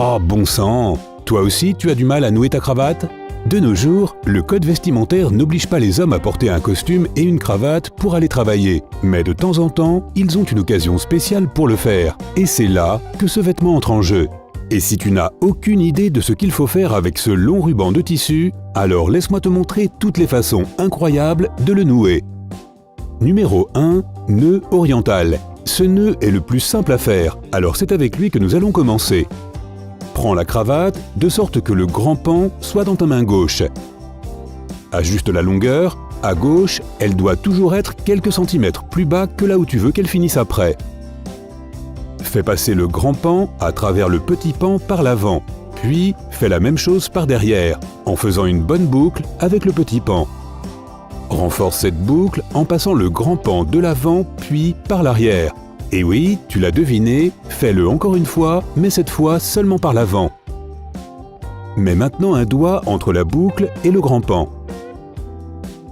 Oh, bon sang! Toi aussi, tu as du mal à nouer ta cravate? De nos jours, le code vestimentaire n'oblige pas les hommes à porter un costume et une cravate pour aller travailler. Mais de temps en temps, ils ont une occasion spéciale pour le faire. Et c'est là que ce vêtement entre en jeu. Et si tu n'as aucune idée de ce qu'il faut faire avec ce long ruban de tissu, alors laisse-moi te montrer toutes les façons incroyables de le nouer. Numéro 1. Nœud oriental. Ce nœud est le plus simple à faire, alors c'est avec lui que nous allons commencer. Prends la cravate de sorte que le grand pan soit dans ta main gauche. Ajuste la longueur. À gauche, elle doit toujours être quelques centimètres plus bas que là où tu veux qu'elle finisse après. Fais passer le grand pan à travers le petit pan par l'avant, puis fais la même chose par derrière, en faisant une bonne boucle avec le petit pan. Renforce cette boucle en passant le grand pan de l'avant puis par l'arrière. Et oui, tu l'as deviné, fais-le encore une fois, mais cette fois seulement par l'avant. Mets maintenant un doigt entre la boucle et le grand pan.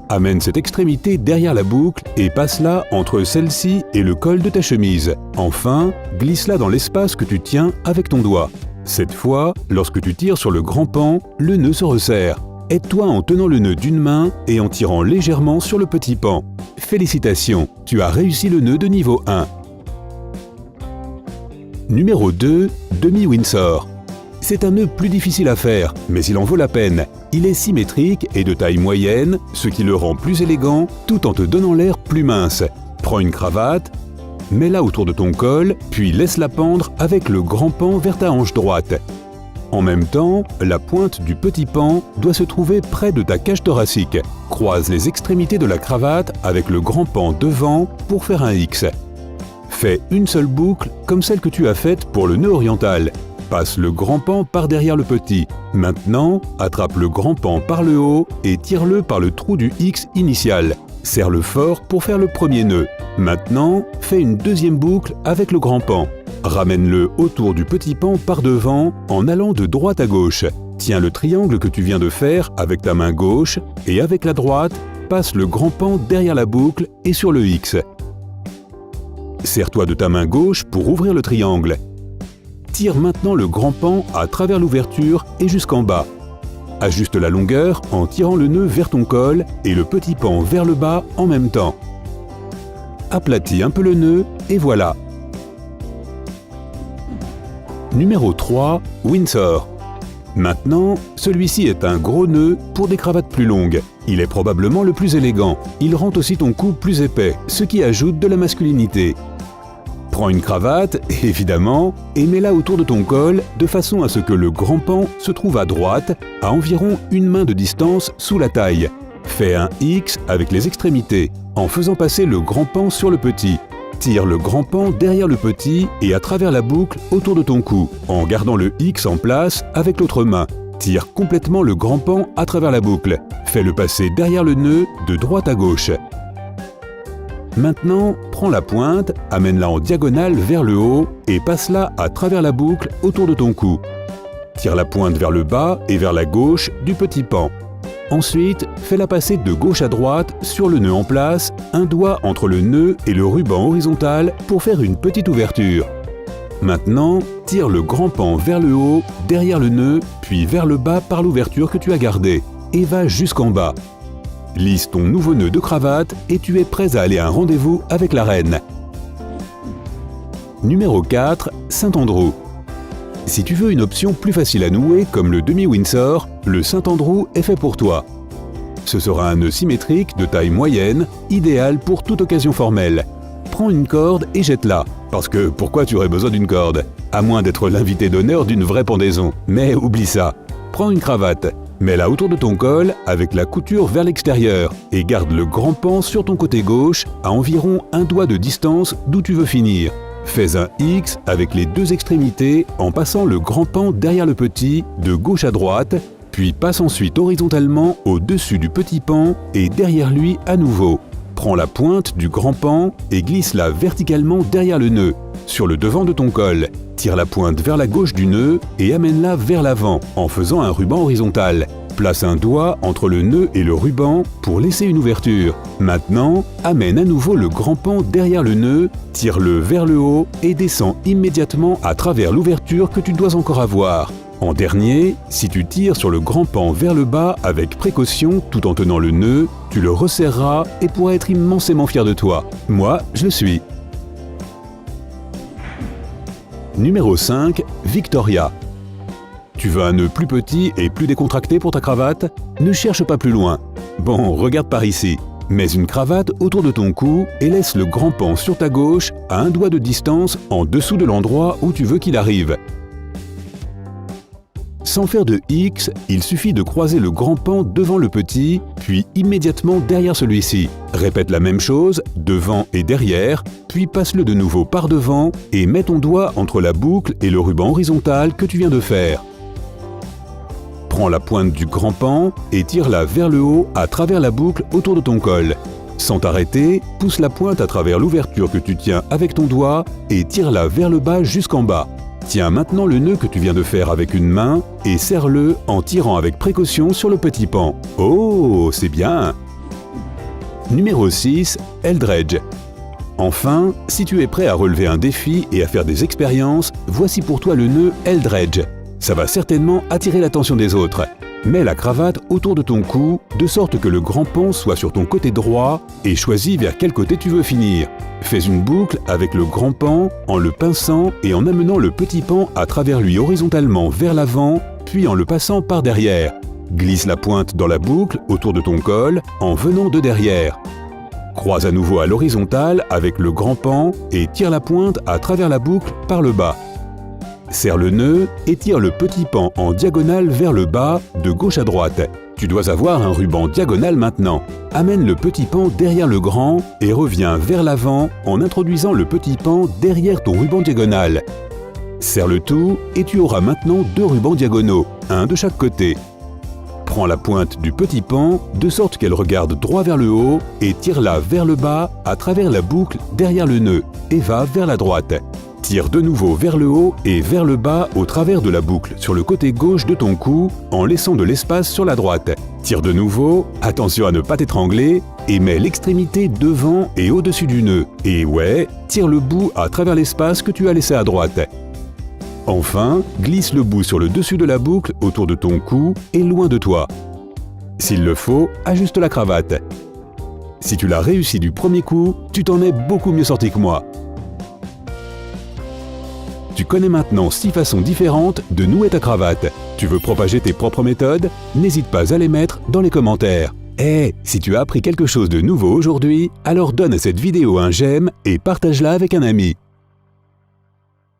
Amène cette extrémité derrière la boucle et passe-la entre celle-ci et le col de ta chemise. Enfin, glisse-la dans l'espace que tu tiens avec ton doigt. Cette fois, lorsque tu tires sur le grand pan, le nœud se resserre. Aide-toi en tenant le nœud d'une main et en tirant légèrement sur le petit pan. Félicitations, tu as réussi le nœud de niveau 1. Numéro 2. Demi-Windsor. C'est un nœud plus difficile à faire, mais il en vaut la peine. Il est symétrique et de taille moyenne, ce qui le rend plus élégant tout en te donnant l'air plus mince. Prends une cravate, mets-la autour de ton col, puis laisse-la pendre avec le grand pan vers ta hanche droite. En même temps, la pointe du petit pan doit se trouver près de ta cage thoracique. Croise les extrémités de la cravate avec le grand pan devant pour faire un X. Fais une seule boucle comme celle que tu as faite pour le nœud oriental. Passe le grand pan par derrière le petit. Maintenant, attrape le grand pan par le haut et tire-le par le trou du X initial. Serre-le fort pour faire le premier nœud. Maintenant, fais une deuxième boucle avec le grand pan. Ramène-le autour du petit pan par devant en allant de droite à gauche. Tiens le triangle que tu viens de faire avec ta main gauche et avec la droite, passe le grand pan derrière la boucle et sur le X. Serre-toi de ta main gauche pour ouvrir le triangle. Tire maintenant le grand pan à travers l'ouverture et jusqu'en bas. Ajuste la longueur en tirant le nœud vers ton col et le petit pan vers le bas en même temps. Aplatis un peu le nœud et voilà. Numéro 3. Windsor. Maintenant, celui-ci est un gros nœud pour des cravates plus longues. Il est probablement le plus élégant. Il rend aussi ton cou plus épais, ce qui ajoute de la masculinité. Prends une cravate, évidemment, et mets-la autour de ton col de façon à ce que le grand pan se trouve à droite, à environ une main de distance sous la taille. Fais un X avec les extrémités, en faisant passer le grand pan sur le petit. Tire le grand pan derrière le petit et à travers la boucle autour de ton cou, en gardant le X en place avec l'autre main. Tire complètement le grand pan à travers la boucle. Fais-le passer derrière le nœud de droite à gauche. Maintenant, prends la pointe, amène-la en diagonale vers le haut et passe-la à travers la boucle autour de ton cou. Tire la pointe vers le bas et vers la gauche du petit pan. Ensuite, fais-la passer de gauche à droite sur le nœud en place, un doigt entre le nœud et le ruban horizontal pour faire une petite ouverture. Maintenant, tire le grand pan vers le haut, derrière le nœud, puis vers le bas par l'ouverture que tu as gardée, et va jusqu'en bas. Lisse ton nouveau nœud de cravate et tu es prêt à aller à un rendez-vous avec la reine. Numéro 4. Saint-Andrew. Si tu veux une option plus facile à nouer comme le demi-Windsor, le Saint-Andrew est fait pour toi. Ce sera un nœud symétrique de taille moyenne, idéal pour toute occasion formelle. Prends une corde et jette-la, parce que pourquoi tu aurais besoin d'une corde? À moins d'être l'invité d'honneur d'une vraie pendaison. Mais oublie ça. Prends une cravate, mets-la autour de ton col avec la couture vers l'extérieur et garde le grand pan sur ton côté gauche à environ un doigt de distance d'où tu veux finir. Fais un X avec les deux extrémités en passant le grand pan derrière le petit, de gauche à droite, puis passe ensuite horizontalement au-dessus du petit pan et derrière lui à nouveau. Prends la pointe du grand pan et glisse-la verticalement derrière le nœud, sur le devant de ton col. Tire la pointe vers la gauche du nœud et amène-la vers l'avant en faisant un ruban horizontal. Place un doigt entre le nœud et le ruban pour laisser une ouverture. Maintenant, amène à nouveau le grand pan derrière le nœud, tire-le vers le haut et descends immédiatement à travers l'ouverture que tu dois encore avoir. En dernier, si tu tires sur le grand pan vers le bas avec précaution tout en tenant le nœud, tu le resserreras et pourras être immensément fier de toi. Moi, je le suis. Numéro 5. Victoria. Tu veux un nœud plus petit et plus décontracté pour ta cravate? Ne cherche pas plus loin. Bon, regarde par ici. Mets une cravate autour de ton cou et laisse le grand pan sur ta gauche à un doigt de distance en dessous de l'endroit où tu veux qu'il arrive. Sans faire de X, il suffit de croiser le grand pan devant le petit, puis immédiatement derrière celui-ci. Répète la même chose, devant et derrière, puis passe-le de nouveau par devant et mets ton doigt entre la boucle et le ruban horizontal que tu viens de faire. Prends la pointe du grand pan et tire-la vers le haut à travers la boucle autour de ton col. Sans t'arrêter, pousse la pointe à travers l'ouverture que tu tiens avec ton doigt et tire-la vers le bas jusqu'en bas. Tiens maintenant le nœud que tu viens de faire avec une main et serre-le en tirant avec précaution sur le petit pan. Oh, c'est bien! Numéro 6. Eldredge. Enfin, si tu es prêt à relever un défi et à faire des expériences, voici pour toi le nœud Eldredge. Ça va certainement attirer l'attention des autres. Mets la cravate autour de ton cou, de sorte que le grand pan soit sur ton côté droit et choisis vers quel côté tu veux finir. Fais une boucle avec le grand pan en le pinçant et en amenant le petit pan à travers lui horizontalement vers l'avant, puis en le passant par derrière. Glisse la pointe dans la boucle autour de ton col en venant de derrière. Croise à nouveau à l'horizontale avec le grand pan et tire la pointe à travers la boucle par le bas. Serre le nœud et tire le petit pan en diagonale vers le bas, de gauche à droite. Tu dois avoir un ruban diagonal maintenant. Amène le petit pan derrière le grand et reviens vers l'avant en introduisant le petit pan derrière ton ruban diagonal. Serre le tout et tu auras maintenant 2 rubans diagonaux, un de chaque côté. Prends la pointe du petit pan de sorte qu'elle regarde droit vers le haut et tire-la vers le bas à travers la boucle derrière le nœud et va vers la droite. Tire de nouveau vers le haut et vers le bas au travers de la boucle sur le côté gauche de ton cou en laissant de l'espace sur la droite. Tire de nouveau, attention à ne pas t'étrangler, et mets l'extrémité devant et au-dessus du nœud. Et ouais, tire le bout à travers l'espace que tu as laissé à droite. Enfin, glisse le bout sur le dessus de la boucle autour de ton cou et loin de toi. S'il le faut, ajuste la cravate. Si tu l'as réussi du premier coup, tu t'en es beaucoup mieux sorti que moi. Tu connais maintenant 6 façons différentes de nouer ta cravate. Tu veux propager tes propres méthodes? N'hésite pas à les mettre dans les commentaires. Si tu as appris quelque chose de nouveau aujourd'hui, alors donne à cette vidéo un j'aime et partage-la avec un ami.